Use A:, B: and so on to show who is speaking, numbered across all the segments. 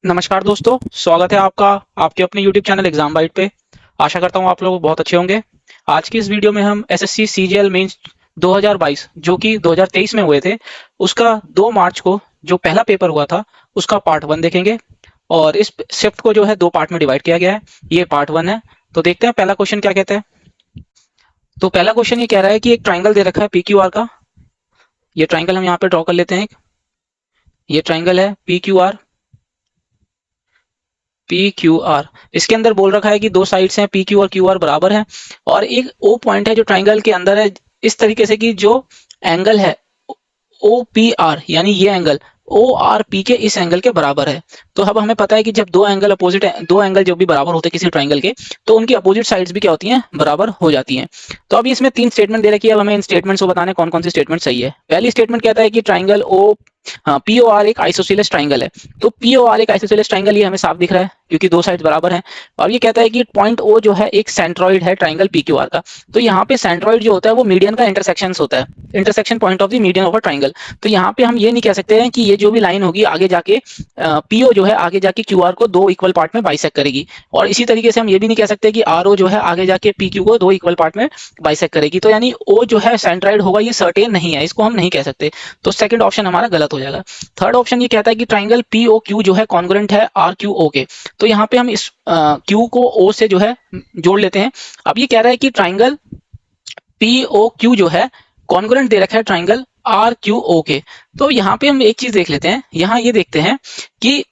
A: नमस्कार दोस्तों, स्वागत है आपका आपके अपने YouTube चैनल एग्जाम बाइट पे। आशा करता हूँ आप लोग बहुत अच्छे होंगे। आज की इस वीडियो में हम एसएससी सीजीएल मेंस 2022 जो कि 2023 में हुए थे, उसका 2 मार्च को जो पहला पेपर हुआ था उसका पार्ट 1 देखेंगे। और इस शिफ्ट को जो है 2 पार्ट में डिवाइड किया गया है। ये पार्ट 1 है। तो देखते हैं पहला क्वेश्चन क्या कहता है। तो पहला क्वेश्चन ये कह रहा है कि एक ट्राइंगल दे रखा है PQR का। ये ट्राइंगल हम यहाँ पे ड्रॉ कर लेते हैं। ये ट्राइंगल है PQR। पी क्यू आर, इसके अंदर बोल रखा है कि दो साइड्स हैं PQ और QR बराबर हैं, और एक O पॉइंट है जो ट्राइंगल के अंदर है, इस तरीके से कि जो एंगल है OPR, यानी ये एंगल ORP के इस एंगल के बराबर है। तो अब हमें पता है कि जब दो एंगल अपोजिट है, दो एंगल जब भी बराबर होते हैं किसी ट्राइंगल के, तो उनकी अपोजिट साइड्स भी क्या होती हैं, बराबर हो जाती हैं। तो अभी इसमें 3 स्टेटमेंट दे रखी है। अब हमें इन स्टेटमेंट्स को बताना है कौन कौन सी स्टेटमेंट सही है। पहली स्टेटमेंट कहता है कि ट्राइंगल POR एक आइसोसेलेस ट्राइंगल है। तो POR एक आइसोसेलेस ट्राइंगल, ये हमें साफ दिख रहा है क्योंकि दो साइड बराबर हैं। और ये कहता है कि पॉइंट O जो है एक सेंट्रॉइड है ट्राइंगल PQR का। तो यहाँ पे सेंट्रॉइड जो होता है वो मीडियन का इंटरसेक्शन होता है, intersection point of the median of a triangle. तो यहाँ पे हम ये नहीं कह सकते हैं कि ये जो भी लाइन होगी आगे जाके PO जो है आगे जाके QR को दो इक्वल पार्ट में बाइसेक्ट करेगी। और इसी तरीके से हम ये भी नहीं कह सकते कि RO जो है आगे जाके PQ को दो इक्वल पार्ट में बाइसेक्ट करेगी। तो यानी O जो है सेंट्रॉइड होगा, ये सर्टेन नहीं है, इसको हम नहीं कह सकते। तो सेकंड ऑप्शन हमारा गलत हो जाएगा। थर्ड ऑप्शन ये कहता है कि ट्राइंगल POQ जो है कॉन्ग्रुएंट है RQO के। तो यहाँ पे हम इस Q को O से जो है जोड़ लेते हैं। अब ये कह रहा है कि ट्राइंगल POQ जो है कॉन्ग्रुएंट दे रखा है ट्राइंगल RQO के। तो यहाँ पे हम एक चीज देख लेते हैं। यहाँ ये देखते हैं कि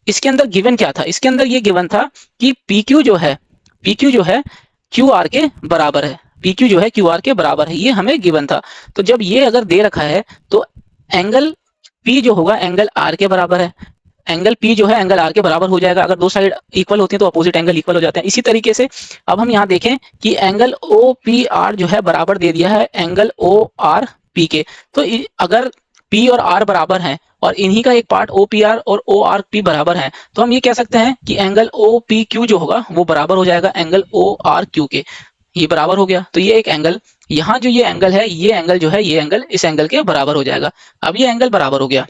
A: इसके अंदर गिवन क्या था। इसके अंदर ये गिवन था कि PQ जो है QR के बराबर है। PQ जो है QR के बराबर है, ये हमें गिवन था। तो जब ये अगर दे रखा है तो एंगल P जो होगा एंगल R के बराबर है। एंगल P जो है एंगल R के बराबर हो जाएगा। अगर दो साइड इक्वल होती हैं तो अपोजिट एंगल इक्वल हो जाते हैं। इसी तरीके से अब हम यहाँ देखें कि एंगल OPR जो है बराबर दे दिया है एंगल ORP के। तो अगर P और R बराबर हैं और इन्हीं का एक पार्ट OPR और ORP बराबर है, तो हम ये कह सकते हैं कि एंगल OPQ जो होगा वो बराबर हो जाएगा एंगल ORQ के। ये बराबर हो गया। तो ये एक एंगल, यहाँ जो ये एंगल है, ये एंगल जो है, ये एंगल इस एंगल के बराबर हो जाएगा। अब ये एंगल बराबर हो गया।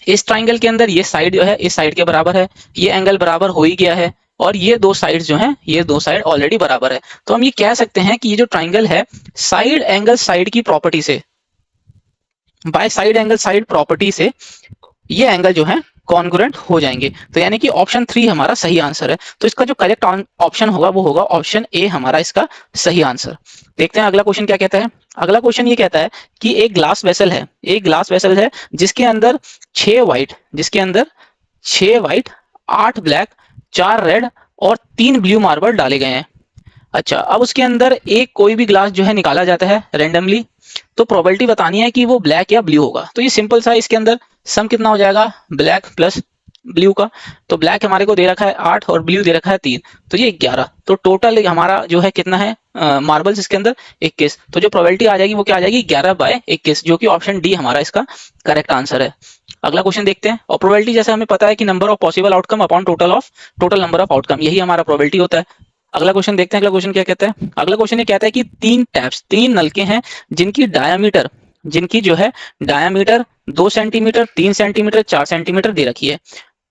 A: इस ट्राइंगल के अंदर ये साइड जो है इस साइड के बराबर है, ये एंगल बराबर हो ही गया है। और ये दो साइड जो हैं, ये दो साइड ऑलरेडी बराबर है। तो हम ये कह सकते हैं कि ये जो ट्राइंगल है, साइड एंगल साइड की प्रॉपर्टी से, by side angle side property से ये एंगल जो है कॉन्ग्रुएंट हो जाएंगे। तो यानी कि ऑप्शन 3 हमारा सही आंसर है। तो इसका जो करेक्ट ऑप्शन होगा वो होगा ऑप्शन ए हमारा इसका सही आंसर। देखते हैं अगला क्वेश्चन क्या कहता है। अगला क्वेश्चन ये कहता है कि एक ग्लास वेसल है, एक ग्लास वेसल है जिसके अंदर 6 वाइट, जिसके अंदर 6 वाइट, 8 ब्लैक, 4 रेड और 3 ब्लू मार्बल डाले गए हैं। अच्छा, अब उसके अंदर एक कोई भी ग्लास जो है निकाला जाता है रेंडमली। तो प्रोबेबिलिटी बतानी है कि वो ब्लैक या ब्लू होगा। तो ये सिंपल सा, इसके अंदर सम कितना हो जाएगा ब्लैक प्लस ब्लू का। तो ब्लैक हमारे को दे रखा है 8 और ब्लू दे रखा है 3, तो ये 11। तो टोटल हमारा जो है कितना है मार्बल्स इसके अंदर 21। तो जो प्रोबेबिलिटी आ जाएगी वो क्या आ जाएगी 11/21, जो कि ऑप्शन डी हमारा इसका करेक्ट आंसर है। अगला क्वेश्चन देखते हैं। और प्रोबेबिलिटी जैसे हमें पता है कि number of possible outcome upon total number of outcome, यही हमारा प्रोबेबिलिटी होता है। अगला क्वेश्चन देखते हैं। अगला क्वेश्चन क्या कहता है। अगला क्वेश्चन ये कहता है कि 3 टैप्स, 3 नलके हैं जिनकी डायामीटर, जिनकी जो है डायामीटर 2 सेंटीमीटर, 3 सेंटीमीटर, 4 सेंटीमीटर दे रखी है।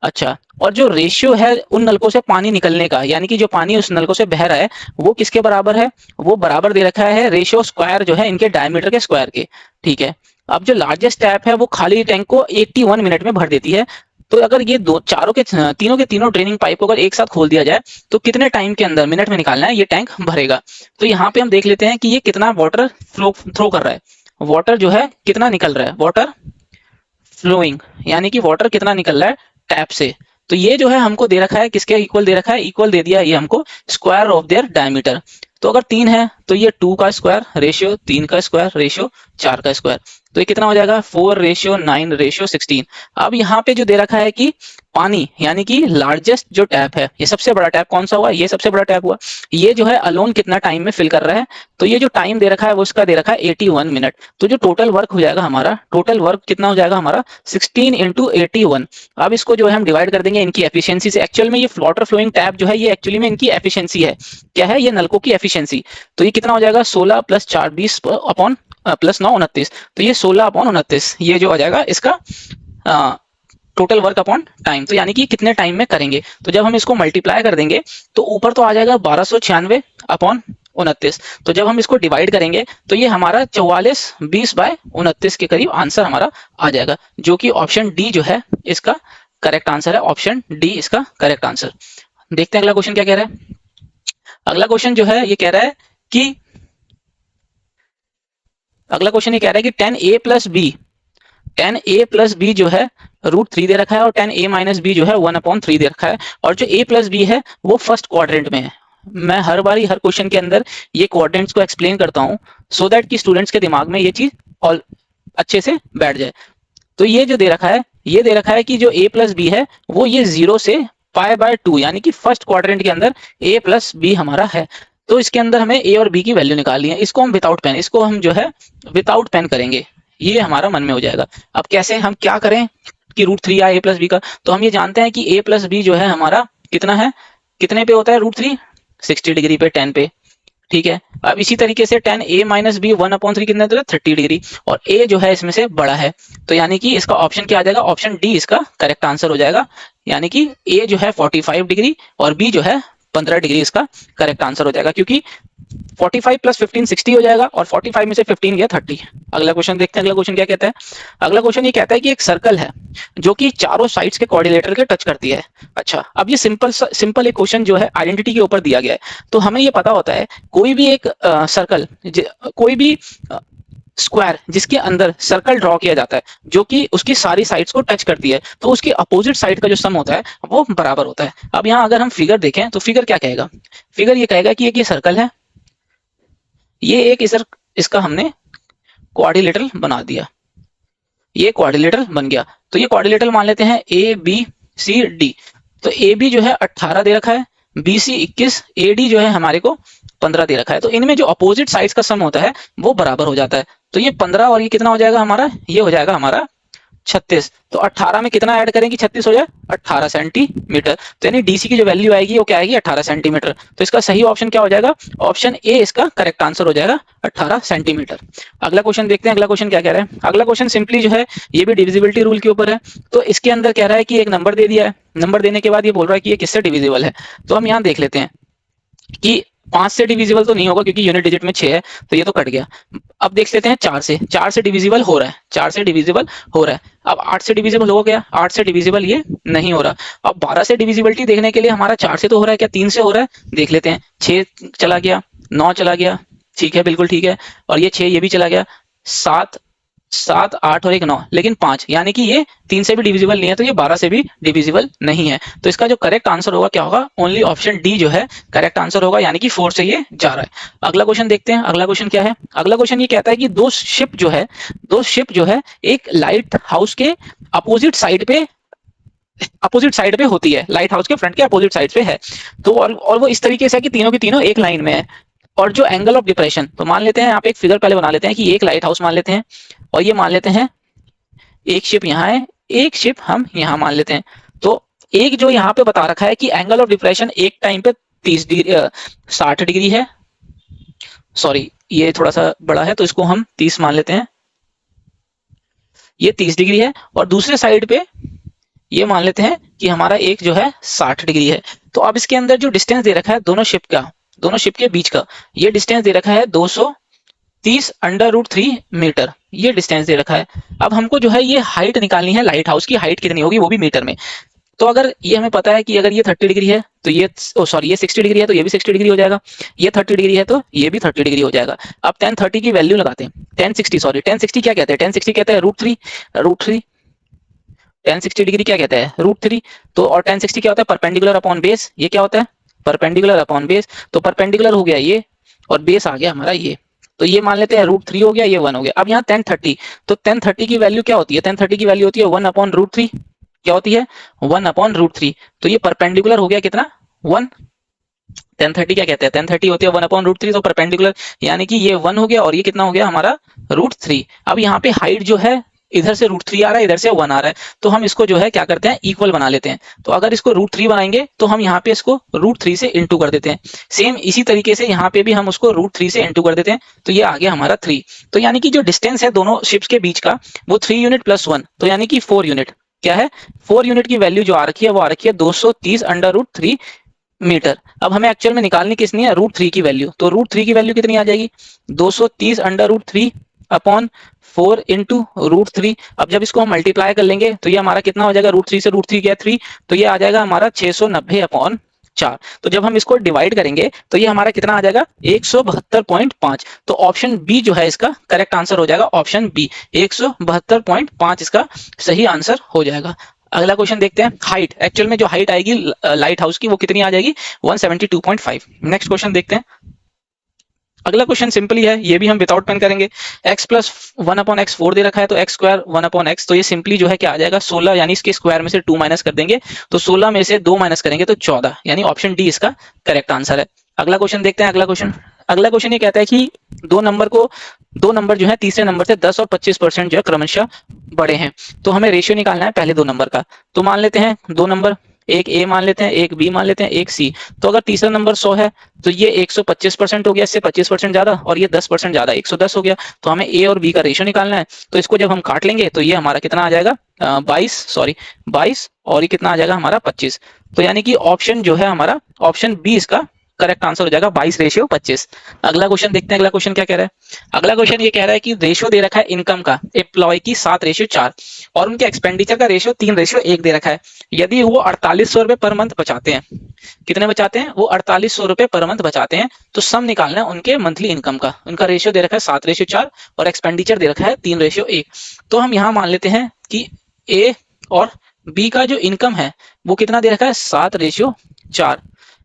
A: अच्छा, और जो रेशियो है उन नलकों से पानी निकलने का, यानी कि जो पानी उस नलकों से बह रहा है वो किसके बराबर है, वो बराबर दे रखा है रेशियो स्क्वायर जो है इनके डायमीटर के स्क्वायर के। ठीक है। अब जो लार्जेस्ट टैप है वो खाली टैंक को 81 मिनट में भर देती है। तो अगर ये दो चारों के तीनों ड्रेनिंग पाइप को अगर एक साथ खोल दिया जाए तो कितने टाइम के अंदर, मिनट में निकालना है, ये टैंक भरेगा। तो यहाँ पे हम देख लेते हैं कि ये कितना वाटर थ्रो कर रहा है। वाटर जो है कितना निकल रहा है, वाटर फ्लोइंग, यानी कि वाटर कितना निकल रहा है टैप से। तो ये जो है हमको दे रखा है किसके इक्वल दे रखा है, इक्वल दे दिया है ये हमको स्क्वायर ऑफ देयर डायमीटर। तो अगर 3 है तो ये 2 का स्क्वायर रेशियो 3 का स्क्वायर रेशियो 4 का स्क्वायर। तो ये कितना हो जाएगा 4:9:16। अब यहाँ पे जो दे रखा है कि पानी, यानी कि लार्जेस्ट जो टैप है, ये सबसे बड़ा टैप कौन सा हुआ, ये सबसे बड़ा टैप हुआ, ये जो है अलोन कितना टाइम में फिल कर रहा है। तो ये जो टाइम दे रखा है वो उसका दे रखा है 81 मिनट। तो जो टोटल वर्क हो जाएगा हमारा, टोटल वर्क कितना हो जाएगा हमारा 16 × 81। अब इसको जो है हम डिवाइड कर देंगे इनकी एफिशिएंसी से। एक्चुअल में ये वाटर फ्लोइंग टैप जो है ये एक्चुअली में इनकी एफिशिएंसी है। क्या है, ये नलकों की एफिशिएंसी। तो ये कितना हो जाएगा 16 + 4 20 अपॉन +9 29। तो ये 16/29 ये जो आ जाएगा इसका टोटल वर्क अपॉन टाइम, तो यानी कि कितने टाइम में करेंगे। तो जब हम इसको मल्टीप्लाई कर देंगे तो ऊपर तो आ जाएगा 1296 अपॉन 29, तो जब हम इसको डिवाइड करेंगे तो ये हमारा 4420/29 के करीब आंसर हमारा आ जाएगा, जो कि ऑप्शन डी जो है इसका करेक्ट आंसर है। ऑप्शन डी इसका करेक्ट आंसर। देखते हैं अगला क्वेश्चन क्या कह रहा है। अगला क्वेश्चन जो है ये कह रहा है कि अगला क्वेश्चन ये कह रहा है कि 10a+b जो है √3 दे रखा है और 10a - b जो है 1/3 दे रखा है, और जो a+b है वो फर्स्ट क्वाड्रेंट में है। मैं हर बारी हर क्वेश्चन के अंदर ये क्वाड्रेंट्स को एक्सप्लेन करता हूँ सो दैट कि स्टूडेंट्स के दिमाग में ये चीज और अच्छे से बैठ जाए। तो ये जो दे रखा है, ये दे रखा है कि जो a+b है वो ये 0 से π/2 यानी कि फर्स्ट क्वाड्रेंट के अंदर a+b हमारा है। तो इसके अंदर हमें a और b की वैल्यू निकालनी है। इसको हम विदाउट पेन, इसको हम जो है विदाउट पेन करेंगे, ये हमारा मन में हो जाएगा। अब कैसे हम क्या करें कि √3 आए a+b का, तो हम ये जानते हैं कि a+b जो है हमारा कितना है, कितने पे होता है √3, 60 डिग्री पे, 10 पे, ठीक है। अब इसी तरीके से 10a - b 1/3 कितना होता है 30 डिग्री, और a जो है इसमें से बड़ा है, तो यानी कि इसका ऑप्शन क्या आ जाएगा, ऑप्शन डी इसका करेक्ट आंसर हो जाएगा। यानी कि a जो है 45 डिग्री और b जो है 15 डिग्री इसका करेक्ट आंसर हो जाएगा, क्योंकि 45 + 15 60 हो जाएगा और 45 में से 15 गया 30। अगला क्वेश्चन देखते हैं, अगला क्वेश्चन क्या कहता है। अगला क्वेश्चन ये कहता है कि एक सर्कल है जो कि चारों साइड्स के कोऑर्डिनेटर के टच करती है। अच्छा, अब ये सिंपल एक क्वेश्चन जो है आइडेंटिटी के ऊपर दिया गया है, तो हमें ये पता होता है कोई भी एक सर्कल, कोई भी स्क्वायर जिसके अंदर सर्कल ड्रॉ किया जाता है जो कि उसकी सारी साइड्स को टच करती है, तो उसकी अपोजिट साइड का जो सम होता है वो बराबर होता है। अब यहाँ अगर हम फिगर देखें तो फिगर क्या कहेगा, फिगर ये कहेगा कि एक ये सर्कल है, ये एक इसका हमने क्वाड्रिलेटरल बना दिया, ये क्वाड्रिलेटरल बन गया। तो ये क्वाड्रिलेटरल मान लेते हैं ABCD। तो AB जो है 18 दे रखा है, BC 21, AD जो है हमारे को 15 दे रखा है। तो इनमें जो अपोजिट साइड्स का सम होता है वो बराबर हो जाता है। तो ये 15 और ये कितना हो जाएगा हमारा, ये हो जाएगा हमारा 36। तो 18 में कितना ऐड करें कि 36 हो जाए, 18 सेंटीमीटर। तो यानी डीसी की जो वैल्यू आएगी वो क्या आएगी, 18 सेंटीमीटर। तो इसका सही ऑप्शन क्या हो जाएगा, ऑप्शन ए इसका करेक्ट आंसर हो जाएगा, 18 सेंटीमीटर। अगला क्वेश्चन देखते हैं, अगला क्वेश्चन क्या कह रहा है। अगला क्वेश्चन सिंपली जो है ये भी डिविजिबिलिटी रूल के ऊपर है। तो इसके अंदर कह रहा है कि एक नंबर दे दिया है, नंबर देने के बाद ये बोल रहा है कि ये किससे डिविजिबल है। तो हम यहाँ देख लेते हैं कि 5 से डिविजिबल तो नहीं होगा क्योंकि यूनिट डिजिट में 6 है, तो ये तो कट गया। अब देख लेते हैं 4 से डिविजिबल हो रहा है, 4 से डिविजिबल हो रहा है। अब 8 से डिविजिबल हो गया, 8 से डिविजिबल ये नहीं हो रहा। अब 12 से डिविजिबिलिटी देखने के लिए हमारा 4 से तो हो रहा है, क्या 3 से हो रहा है, देख लेते हैं। 6 चला गया, 9 चला गया, ठीक है, बिल्कुल ठीक है, और ये 6 ये भी चला गया, 7 8 और 1 9, लेकिन 5, यानी कि ये 3 से भी डिविजिबल नहीं है, तो ये 12 से भी डिविजिबल नहीं है। तो इसका जो करेक्ट आंसर होगा क्या होगा, ओनली ऑप्शन डी जो है करेक्ट आंसर होगा, यानी कि 4 से ये जा रहा है। अगला क्वेश्चन देखते हैं, अगला क्वेश्चन क्या है। अगला क्वेश्चन ये कहता है कि दो शिप जो है एक लाइट हाउस के अपोजिट साइड पे होती है, लाइट हाउस के फ्रंट के अपोजिट साइड पे है। तो और वो इस तरीके से है कि तीनों की तीनों एक लाइन में है, और जो एंगल ऑफ डिप्रेशन, तो मान लेते हैं यहाँ पे एक फिगर पहले बना लेते हैं कि एक लाइट हाउस मान लेते हैं, और ये मान लेते हैं एक शिप यहाँ है, एक शिप हम यहाँ मान लेते हैं। तो एक जो यहाँ पे बता रखा है कि एंगल ऑफ डिप्रेशन एक टाइम पे 60 डिग्री है, सॉरी ये थोड़ा सा बड़ा है तो इसको हम 30 मान लेते हैं, ये 30 डिग्री है, और दूसरे साइड पे ये मान लेते हैं कि हमारा एक जो है 60 डिग्री है। तो अब इसके अंदर जो डिस्टेंस दे रखा है दोनों शिप के बीच का, ये डिस्टेंस दे रखा है 230√3 मीटर, ये डिस्टेंस दे रखा है। अब हमको जो है ये हाइट निकालनी है, लाइट हाउस की हाइट कितनी होगी वो भी मीटर में। तो अगर ये हमें पता है कि अगर ये 30 डिग्री है तो ये ये 60 डिग्री है तो ये भी 60 डिग्री हो जाएगा, ये 30 डिग्री है तो ये भी 30 डिग्री हो जाएगा। अब 1030 की वैल्यू लगाते हैं, 1060 क्या कहते हैं, 1060 कहते हैं √3 1060 डिग्री क्या कहता है, √3। तो और 1060 क्या होता है, परपेंडिकुलर अपॉन बेस, ये क्या होता है, परपेंडिकुलर अपॉन बेस। तो परपेंडिकुलर हो गया ये और बेस आ गया हमारा ये, तो ये मान लेते हैं √3 हो गया, ये 1 हो गया। अब यहाँ 1030, तो 1030 की वैल्यू क्या होती है, 1030 की वैल्यू होती है 1/√3, क्या होती है 1/√3। तो ये परपेंडिकुलर हो गया कितना 1, 1030 क्या कहते हैं, 1030 होती है 1/√3, तो परपेंडिकुलर यानी कि ये 1 हो गया और ये कितना हो गया हमारा √3। अब यहाँ पे हाइट जो है इधर से √3 आ रहा है, इधर से 1 आ रहा है, तो हम इसको जो है क्या करते हैं इक्वल बना लेते हैं। तो अगर इसको √3 बनाएंगे तो हम यहाँ पे इसको √3 से इंटू कर देते हैं। सेम इसी तरीके से यहाँ पे भी हम उसको √3 से इंटू कर देते हैं, तो ये आ गया हमारा 3। तो यानी कि जो डिस्टेंस है दोनों शिप्स के बीच का वो 3 यूनिट + 1, तो यानी कि 4 यूनिट। क्या है, 4 यूनिट की वैल्यू जो आ रखी है वो आ रखी है 230 √3 मीटर। अब हमें एक्चुअल में निकालनी किसनी है, √3 की वैल्यू। तो √3 की वैल्यू कितनी आ जाएगी, 230 √3 अपॉन 4 इंटू √3। अब जब इसको हम मल्टीप्लाई कर लेंगे तो ये हमारा कितना हो जाएगा, √3 से √3 गया 3, तो ये आ जाएगा हमारा 690/4। तो जब हम इसको डिवाइड करेंगे तो ये हमारा कितना आ जाएगा, 172.5। तो ऑप्शन बी जो है इसका करेक्ट आंसर हो जाएगा, ऑप्शन बी 172.5 इसका सही आंसर हो जाएगा। अगला क्वेश्चन देखते हैं, हाइट, एक्चुअल में जो हाइट आएगी लाइट हाउस की वो कितनी आ जाएगी, 172.5। नेक्स्ट क्वेश्चन देखते हैं। अगला क्वेश्चन सिंपल ही है, ये भी हम विदाउट पेन करेंगे। x प्लस 1/x4 दे रखा है, तो x स्क्वायर 1/x, तो ये सिंपली जो है क्या आ जाएगा 16, यानी इसके स्क्वायर में से 2 माइनस कर देंगे, तो 16 में से 2 माइनस करेंगे तो 14, यानी ऑप्शन डी इसका करेक्ट आंसर है। अगला क्वेश्चन देखते हैं। अगला क्वेश्चन ये कहता है कि दो नंबर जो है तीसरे नंबर से 10 और 25% जो है क्रमशः बड़े हैं, तो हमें रेशियो निकालना है पहले दो नंबर का। तो मान लेते हैं दो नंबर, एक ए मान लेते हैं, एक बी मान लेते हैं, एक सी। तो अगर तीसरा नंबर 100 है तो ये 125% हो गया, इससे 25% ज्यादा, और ये 10% ज्यादा 110 हो गया। तो हमें ए और बी का रेशियो निकालना है। तो इसको जब हम काट लेंगे तो ये हमारा कितना आ जाएगा, 22, और ये कितना आ जाएगा हमारा 25। तो यानी कि ऑप्शन जो है हमारा, ऑप्शन बी इसका करेक्ट आंसर हो जाएगा, 22/25। अगला क्वेश्चन देखते हैं, अगला क्वेश्चन क्या कह रहा है। अगला क्वेश्चन ये कह रहा है कि रेशियो दे रखा है इनकम का एम्प्लॉय की 7/4 और उनके एक्सपेंडिचर का रेशियो 3/1 दे रखा है। यदि वो 4800 रुपए पर मंथ बचाते हैं, कितने बचाते हैं वो, 4800 रुपए पर मंथ बचाते हैं, तो सम निकालना है उनके मंथली इनकम का। उनका रेशियो दे रखा है 7/4 और एक्सपेंडिचर दे रखा है 3/1। तो हम यहाँ मान लेते हैं कि ए और बी का जो इनकम है वो कितना दे रखा है, 7/4।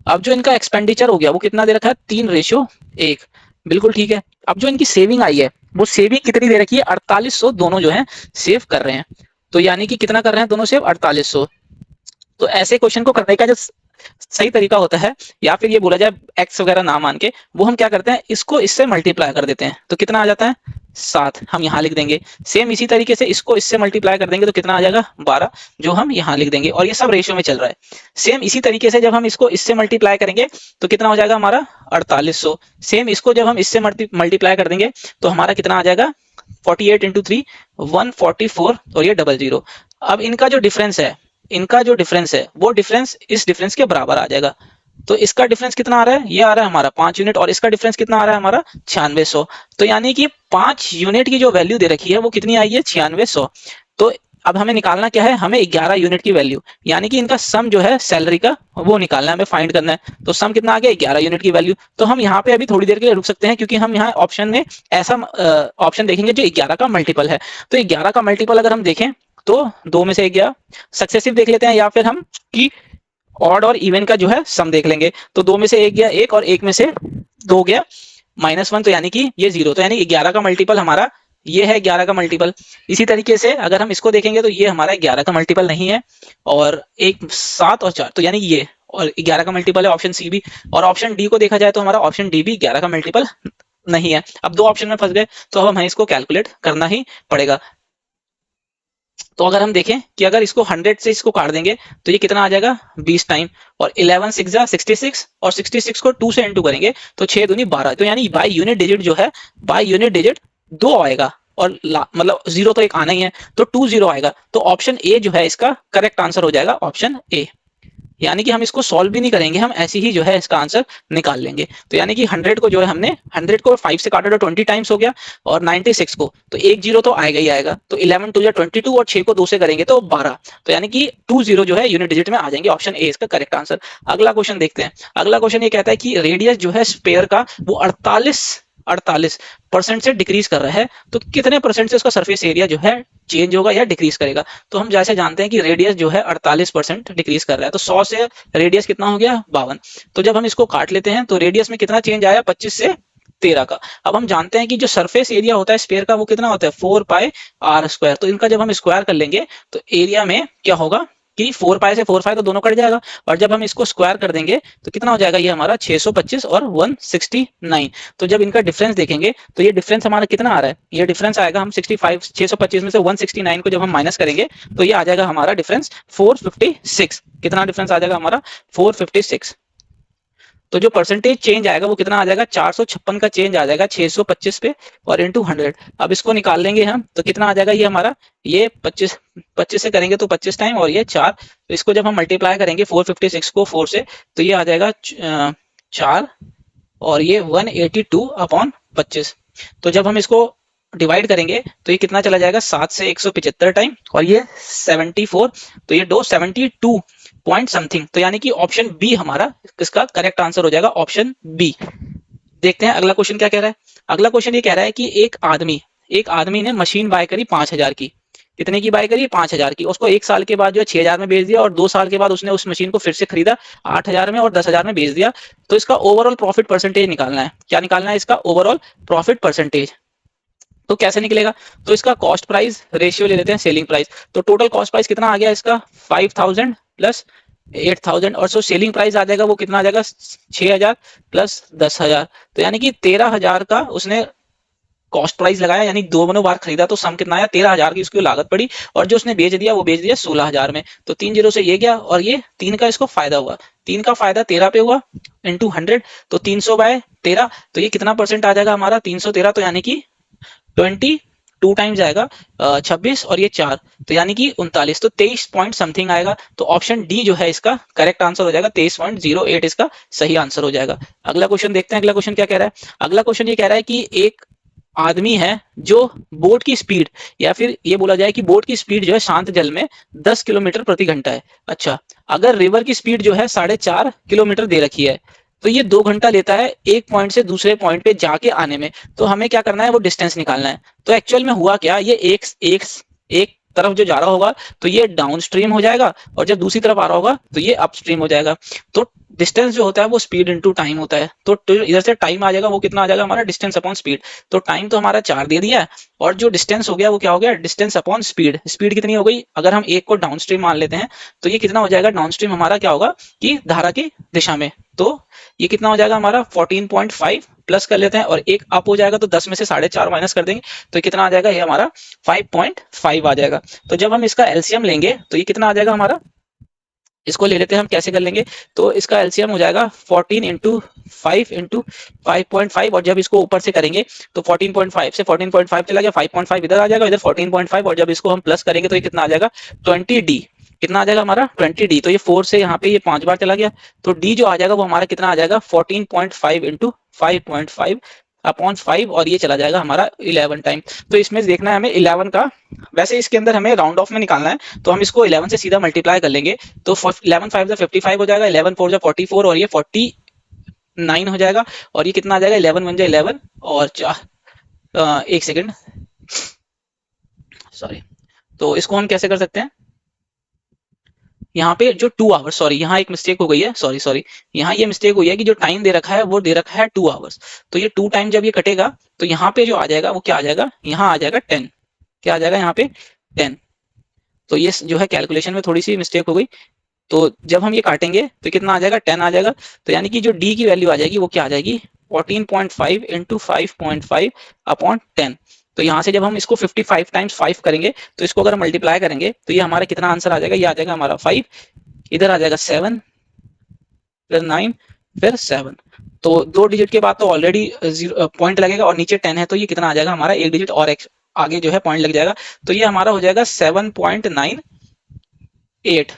A: अब जो इनका एक्सपेंडिचर हो गया वो कितना दे रखा है, 3/1। बिल्कुल ठीक है। अब जो इनकी सेविंग आई है वो सेविंग कितनी दे रखी है, 4800, दोनों जो है सेव कर रहे हैं। तो यानी कि कितना कर रहे हैं दोनों सेव, 4800। तो ऐसे क्वेश्चन को करने का जो सही तरीका होता है, या फिर ये बोला जाए एक्स वगैरह ना मान के, वो हम क्या करते हैं, इसको इससे मल्टीप्लाई कर देते हैं। तो कितना आ जाता है, 7, हम यहाँ लिख देंगे। सेम इसी तरीके से इसको इससे मल्टीप्लाई कर देंगे तो कितना आ जाएगा, 12, जो हम यहाँ लिख देंगे। और ये सब रेशियो में चल रहा है। सेम इसी तरीके से जब हम इसको इससे मल्टीप्लाई करेंगे तो कितना हो जाएगा हमारा, 4800। सेम इसको जब हम इससे मल्टीप्लाई कर देंगे तो हमारा कितना आ जाएगा, 48 इंटू 3 144, और ये 00। अब इनका जो डिफरेंस है वो डिफरेंस इस डिफरेंस के बराबर आ जाएगा। तो इसका डिफरेंस कितना आ रहा है, ये आ रहा है हमारा 5 यूनिट, और इसका डिफरेंस कितना आ रहा है हमारा, 9600। तो यानी कि 5 यूनिट की जो वैल्यू दे रखी है वो कितनी आई है, 9600। तो अब हमें निकालना क्या है, हमें 11 यूनिट की वैल्यू, यानी कि इनका सम जो है सैलरी का वो निकालना है, हमें फाइंड करना है। तो सम कितना आ गया, 11 यूनिट की वैल्यू। तो हम यहाँ पे अभी थोड़ी देर के लिए रुक सकते हैं, क्योंकि हम यहाँ ऑप्शन में ऐसा ऑप्शन देखेंगे जो 11 का मल्टीपल है। तो 11 का मल्टीपल अगर हम देखें तो 2 में से 1 गया, सक्सेसिव देख लेते हैं, या फिर हम की ऑड और इवन का जो है सम देख लेंगे। तो 2 में से 1 गया 1, और 1 में से 2 गया -1, तो यानी कि ये 0। तो यानी 11 का मल्टीपल हमारा ये है, 11 का मल्टीपल। इसी तरीके से अगर हम इसको देखेंगे तो ये हमारा 11 का मल्टीपल नहीं है, और एक 7 और 4, तो यानी ये, और 11 का मल्टीपल है ऑप्शन सी भी। और ऑप्शन डी को देखा जाए तो हमारा ऑप्शन डी भी 11 का मल्टीपल नहीं है। अब 2 ऑप्शन में फंस गए, तो अब हमें इसको कैलकुलेट करना ही पड़ेगा। तो अगर हम देखें कि अगर इसको 100 से इसको काट देंगे तो ये कितना आ जाएगा, 20 टाइम, और 11 6 जा 66, और 66 को 2 से इंटू करेंगे तो 6 दूनी 12। तो यानी बाय यूनिट डिजिट जो है, बाय यूनिट डिजिट 2 आएगा, और मतलब 0 तो एक आना ही है, तो 20 आएगा। तो ऑप्शन ए जो है इसका करेक्ट आंसर हो जाएगा, ऑप्शन ए। यानी कि हम इसको सॉल्व भी नहीं करेंगे, हम ऐसे ही जो है इसका आंसर निकाल लेंगे। तो यानी कि 100 को जो है हमने 100 को 5 से काटा तो 20 टाइम्स हो गया, और 96 को तो 1 0 तो आएगा ही आएगा। तो 11 2 22, और 6 को 2 से करेंगे तो 12। तो यानी कि 20 जो है यूनिट डिजिट में आ जाएंगे, ऑप्शन ए इसका करेक्ट आंसर। अगला क्वेश्चन देखते हैं। अगला क्वेश्चन ये कहता है कि रेडियस जो है स्पेयर का वो 48% से डिक्रीज कर रहा है, तो कितने परसेंट से उसका सरफेस एरिया जो है चेंज होगा या डिक्रीज करेगा। तो हम जैसे जानते हैं कि रेडियस जो है 48% डिक्रीज कर रहा है, तो 100 से रेडियस कितना हो गया, 52। तो जब हम इसको काट लेते हैं तो रेडियस में कितना चेंज आया, 25 से 13 का। अब हम जानते हैं कि जो सरफेस एरिया होता है स्पेयर का वो कितना होता है, 4πr²। तो इनका जब हम स्क्वायर कर लेंगे तो एरिया में क्या होगा कि 4π से 4π तो दोनों कट जाएगा, और जब हम इसको स्क्वायर कर देंगे तो कितना हो जाएगा, ये हमारा 625 और 169। तो जब इनका डिफरेंस देखेंगे तो ये डिफरेंस हमारा कितना आ रहा है, ये डिफरेंस आएगा, हम 65 625 में से 169 को जब हम माइनस करेंगे तो ये आ जाएगा हमारा डिफरेंस 456। कितना डिफरेंस आ जाएगा हमारा, 456। तो जो परसेंटेज चेंज आएगा वो कितना आ जाएगा, 456 का चेंज आ जाएगा 625 पे और इंटू 100। अब इसको निकाल लेंगे हम तो कितना आ जाएगा ये हमारा, ये 25 25 से करेंगे तो 25 टाइम और ये 4, तो इसको जब हम मल्टीप्लाई करेंगे 456 को 4 से तो ये आ जाएगा 4 और ये 182 अपॉन 25। तो जब हम इसको डिवाइड करेंगे तो ये कितना चला जाएगा, 7 से 175 टाइम और ये 74, तो ये 72 पॉइंट समथिंग। तो यानी कि ऑप्शन बी हमारा इसका करेक्ट आंसर हो जाएगा, ऑप्शन बी। देखते हैं अगला क्वेश्चन क्या कह रहा है। अगला क्वेश्चन ये कह रहा है कि एक आदमी ने मशीन बाय करी 5,000 की। कितने की बाय करी, 5,000 की। उसको 1 साल के बाद जो है 6,000 में बेच दिया और 2 साल के बाद उसने उस मशीन को फिर से खरीदा 8,000 में और 10,000 में बेच दिया। तो इसका ओवरऑल प्रॉफिट परसेंटेज निकालना है। क्या निकालना है, इसका ओवरऑल प्रॉफिट परसेंटेज। तो कैसे निकलेगा, तो इसका कॉस्ट प्राइस रेशियो ले लेते हैं सेलिंग प्राइस। तो टोटल कॉस्ट प्राइस कितना आ गया इसका, 5,000 प्लस 8,000 और सो सेलिंग प्राइस आ जाएगा वो कितना आ जाएगा, 6,000 प्लस 10,000। तो यानी कि 13,000 का उसने कॉस्ट प्राइस लगाया, यानी दोनों बार खरीदा तो सम कितना आया, 13,000 की उसकी लागत पड़ी और जो उसने बेच दिया वो बेच दिया 16,000 में। तो 3 जीरो से ये गया और ये 3 का इसको फायदा हुआ, 3 का फायदा 13 पे हुआ इंटू 100, तो 300/13। तो ये कितना परसेंट आ जाएगा हमारा, 313, तो यानी कि 22 टाइम्स आएगा 26 और ये 4, तो यानी कि 39, तो 23 पॉइंट समथिंग आएगा। तो ऑप्शन डी जो है इसका करेक्ट आंसर हो जाएगा, 23.08 इसका सही आंसर हो जाएगा। अगला क्वेश्चन देखते हैं, अगला क्वेश्चन क्या कह रहा है। अगला क्वेश्चन ये कह रहा है कि एक आदमी है जो बोट की स्पीड, या फिर ये बोला जाए कि बोट की स्पीड जो है शांत जल में 10 किलोमीटर प्रति घंटा है। अच्छा, अगर रिवर की स्पीड जो है 4.5 किलोमीटर दे रखी है तो ये 2 घंटा लेता है एक पॉइंट से दूसरे पॉइंट पे जाके आने में। तो हमें क्या करना है, वो डिस्टेंस निकालना है। तो एक्चुअल में हुआ क्या, ये एक तरफ जो जा रहा होगा तो ये डाउन स्ट्रीम हो जाएगा और जब दूसरी तरफ आ रहा होगा तो ये अपस्ट्रीम हो जाएगा। तो डिस्टेंस जो होता है वो स्पीड इनटू टाइम होता है। तो इधर से टाइम आ जाएगा वो कितना आ जाएगा हमारा, डिस्टेंस अपॉन स्पीड। तो टाइम तो हमारा 4 दे दिया है और जो डिस्टेंस हो गया वो क्या हो गया, डिस्टेंस अपॉन स्पीड। स्पीड कितनी हो गई, अगर हम एक को डाउन स्ट्रीम मान लेते हैं तो ये कितना हो जाएगा, डाउन स्ट्रीम हमारा क्या होगा कि धारा की दिशा में। तो ये कितना हो जाएगा हमारा 14.5 प्लस कर लेते हैं और एक अप हो जाएगा तो 10 में से 4.5 माइनस कर देंगे तो ये कितना आ जाएगा, ये हमारा 5.5 आ जाएगा। तो जब हम इसका एलसीएम लेंगे तो ये कितना आ जाएगा हमारा, इसको ले लेते हैं हम, कैसे कर लेंगे। तो इसका एलसीएम हो जाएगा 14 इंटू 5 इंटू 5.5 और जब इसको ऊपर से करेंगे तो 14.5 से 14.5 चला गया, 5.5 इधर आ जाएगा, इधर 14.5 और जब इसको हम प्लस करेंगे तो ये कितना आ जाएगा 20d। कितना आ जाएगा हमारा 20d। तो ये 4 से यहाँ पे ये 5 बार चला गया तो d जो आ जाएगा वो हमारा कितना आ जाएगा 14.5 इंटू 5.5 अपॉन 5 और ये चला जाएगा हमारा 11 टाइम। तो इसमें देखना है हमें 11 का, वैसे इसके अंदर हमें राउंड ऑफ में निकालना है तो हम इसको 11 से सीधा मल्टीप्लाई कर लेंगे तो 11 5 जा 55 हो जाएगा, 11 4 जा 44 और ये 49 हो जाएगा और ये कितना आ जाएगा 11 1 जा 11 और एक सेकेंड सॉरी। तो इसको हम कैसे कर सकते हैं, यहाँ पे जो 2 आवर्स, सॉरी यहाँ एक मिस्टेक हो गई है, सॉरी यहाँ ये मिस्टेक हुई है कि जो टाइम दे रखा है वो दे रखा है 2 आवर्स। तो ये 2 टाइम जब ये कटेगा तो यहाँ पे जो आ जाएगा वो क्या आ जाएगा, यहाँ आ जाएगा 10। क्या आ जाएगा यहाँ पे 10। तो ये जो है कैलकुलेशन में थोड़ी सी मिस्टेक हो गई। तो जब हम ये काटेंगे तो कितना आ जाएगा 10 आ जाएगा। तो यानी कि जो डी की वैल्यू आ जाएगी वो क्या आ जाएगी 14.5 इंटू 5.5 अपॉन 10। तो यहाँ से जब हम इसको 55 टाइम्स 5 करेंगे तो इसको अगर मल्टीप्लाई करेंगे तो ये हमारा कितना आंसर आ जाएगा, ये आ जाएगा हमारा 5, इधर आ जाएगा 7 फिर 9 फिर 7। तो 2 डिजिट के बाद तो ऑलरेडी पॉइंट लगेगा और नीचे 10 है तो ये कितना आ जाएगा हमारा, एक डिजिट और आगे जो है पॉइंट लग जाएगा तो ये हमारा हो जाएगा 7.98।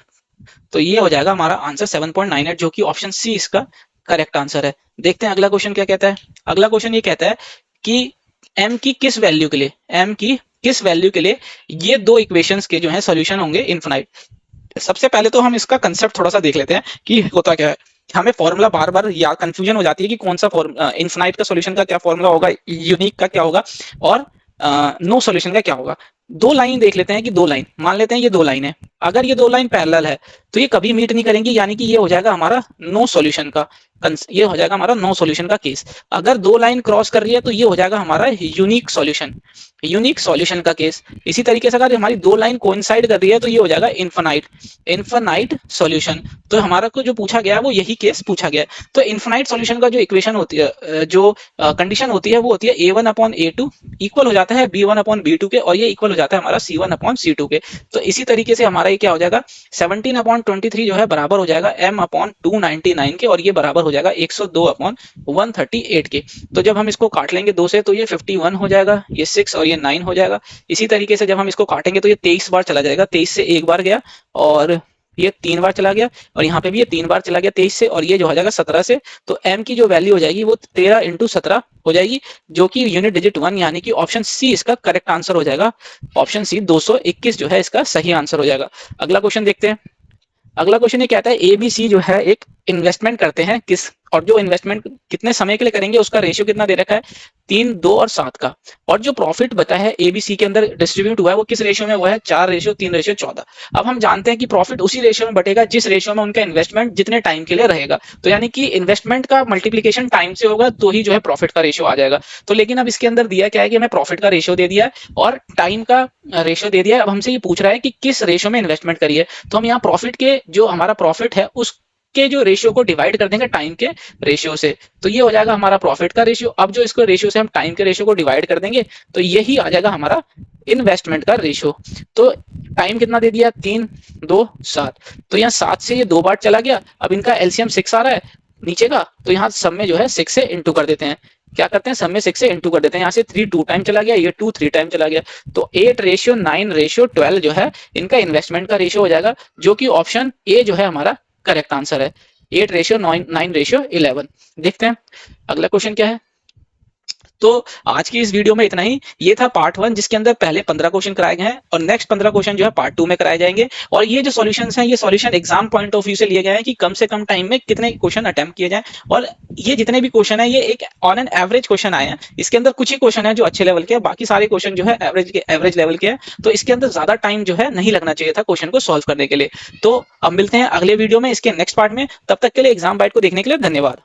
A: तो ये हो जाएगा हमारा आंसर 7.98 जो कि ऑप्शन सी इसका करेक्ट आंसर है। देखते हैं अगला क्वेश्चन क्या कहता है। अगला क्वेश्चन ये कहता है कि m की किस वैल्यू के लिए, m की किस वैल्यू के लिए ये दो इक्वेशंस के जो है सॉल्यूशन होंगे इनफिनाइट। सबसे पहले तो हम इसका कंसेप्ट थोड़ा सा देख लेते हैं कि होता क्या है। हमें फॉर्मूला बार बार या कंफ्यूजन हो जाती है कि कौन सा इनफिनाइट का सॉल्यूशन का क्या फॉर्मूला होगा, यूनिक का क्या होगा और नो सॉल्यूशन का क्या होगा। दो लाइन देख लेते हैं कि दो लाइन मान लेते हैं ये दो लाइन है, अगर ये दो लाइन पैरेलल है तो ये कभी मीट नहीं करेंगी, यानी कि ये हो जाएगा हमारा नो सॉल्यूशन का, ये हो जाएगा हमारा नो सॉल्यूशन का केस। अगर दो लाइन क्रॉस कर रही है तो ये हो जाएगा हमारा यूनिक सॉल्यूशन, यूनिक सॉल्यूशन का केस। इसी तरीके से अगर हमारी दो लाइन कोइंसाइड कर रही है तो ये हो जाएगा इनफिनाइट, इनफिनाइट सॉल्यूशन। तो हमारा को जो पूछा गया है वो यही केस पूछा गया है। तो इनफिनाइट सॉल्यूशन का जो इक्वेशन होती है, जो कंडीशन होती है वो होती है a1/a2 इक्वल हो जाता है b1/b2 के और ये इक्वल हो जाता है हमारा c1/c2 के। तो इसी तरीके से हमारा ये क्या हो जाएगा 17/23 जो है बराबर हो जाएगा m/299 के और ये बराबर हो जाएगा 102/138 के। तो जब हम इसको काट लेंगे 2 से तो ये 51 हो जाएगा, ये 6 और ये 9 हो जाएगा। इसी तरीके से जब हम इसको काटेंगे तो ये 23 बार चला जाएगा, 23 से एक बार गया और ये 3 बार चला गया और यहाँ पे भी ये 3 बार चला गया 23 से, और ये जो हो जाएगा 17 से। तो m की जो वैल्यू हो जाएगी वो 13 × 17 हो जाएगी, जो कि यूनिट डिजिट 1 यानी कि ऑप्शन सी इसका करेक्ट आंसर हो जाएगा। ऑप्शन सी 221 जो है इसका सही आंसर हो जाएगा। अगला क्वेश्चन देखते हैं। अगला क्वेश्चन ये कहता है एबीसी जो है एक इन्वेस्टमेंट करते हैं किस, और जो इन्वेस्टमेंट कितने समय के लिए करेंगे उसका रेशियो कितना दे रखा है 3, 2 और 7 का, और जो प्रॉफिट बता है एबीसी के अंदर डिस्ट्रीब्यूट हुआ है वो किस रेशियो में हुआ है 4:3:14। अब हम जानते हैं कि प्रॉफिट उसी रेशियो में बटेगा जिस रेशियो में उनका इन्वेस्टमेंट जितने टाइम के लिए रहेगा, तो यानी कि इन्वेस्टमेंट का मल्टीप्लीकेशन टाइम से होगा तो ही जो है प्रॉफिट का रेशियो आ जाएगा। तो लेकिन अब इसके अंदर दिया क्या है कि हमें प्रॉफिट का रेशियो दे दिया है और टाइम का रेशियो दे दिया है। अब हमसे ये पूछ रहा है कि किस रेशियो में इन्वेस्टमेंट करिए, तो हम यहाँ प्रॉफिट के जो हमारा प्रॉफिट है उस के जो रेशियो को डिवाइड कर देंगे टाइम के रेशियो से, तो ये हो जाएगा हमारा प्रॉफिट का रेशियो। अब जो इसको रेशियो से हम टाइम के रेशियो को डिवाइड कर देंगे तो यही आ जाएगा हमारा इन्वेस्टमेंट का रेशियो। तो टाइम कितना दे दिया 3, 2, 7, तो यहाँ 7 से ये 2 बार चला गया। अब इनका एलसीएम 6 आ रहा है नीचे का, तो यहाँ सब में जो है 6 से इंटू कर देते हैं। क्या करते हैं सब में 6 से इंटू कर देते हैं। यहाँ से 3 2 टाइम चला गया, ये 2 3 टाइम चला गया, तो 8:9:12 जो है इनका इन्वेस्टमेंट का रेशियो हो जाएगा, जो कि ऑप्शन ए जो है हमारा करेक्ट आंसर है, 8:9:11। देखते हैं अगला क्वेश्चन क्या है। तो आज की इस वीडियो में इतना ही। ये था पार्ट 1 जिसके अंदर पहले 15 क्वेश्चन कराए गए हैं और नेक्स्ट 15 क्वेश्चन जो है पार्ट 2 में कराए जाएंगे। और ये जो सॉल्यूशंस हैं ये solution exam point of view से लिए गए हैं कि कम से कम टाइम में कितने क्वेश्चन अटेम्प्ट किए जाएं, और ये जितने भी क्वेश्चन है ये एक ऑन एन एवरेज क्वेश्चन आए हैं। इसके अंदर कुछ ही क्वेश्चन है जो अच्छे लेवल के हैं, बाकी सारे क्वेश्चन जो है एवरेज लेवल के हैं, तो इसके अंदर ज्यादा टाइम जो है नहीं लगना चाहिए था क्वेश्चन को सॉल्व करने के लिए। तो अब मिलते हैं अगले वीडियो में इसके नेक्स्ट पार्ट में, तब तक के लिए एग्जाम बाइट को देखने के लिए धन्यवाद।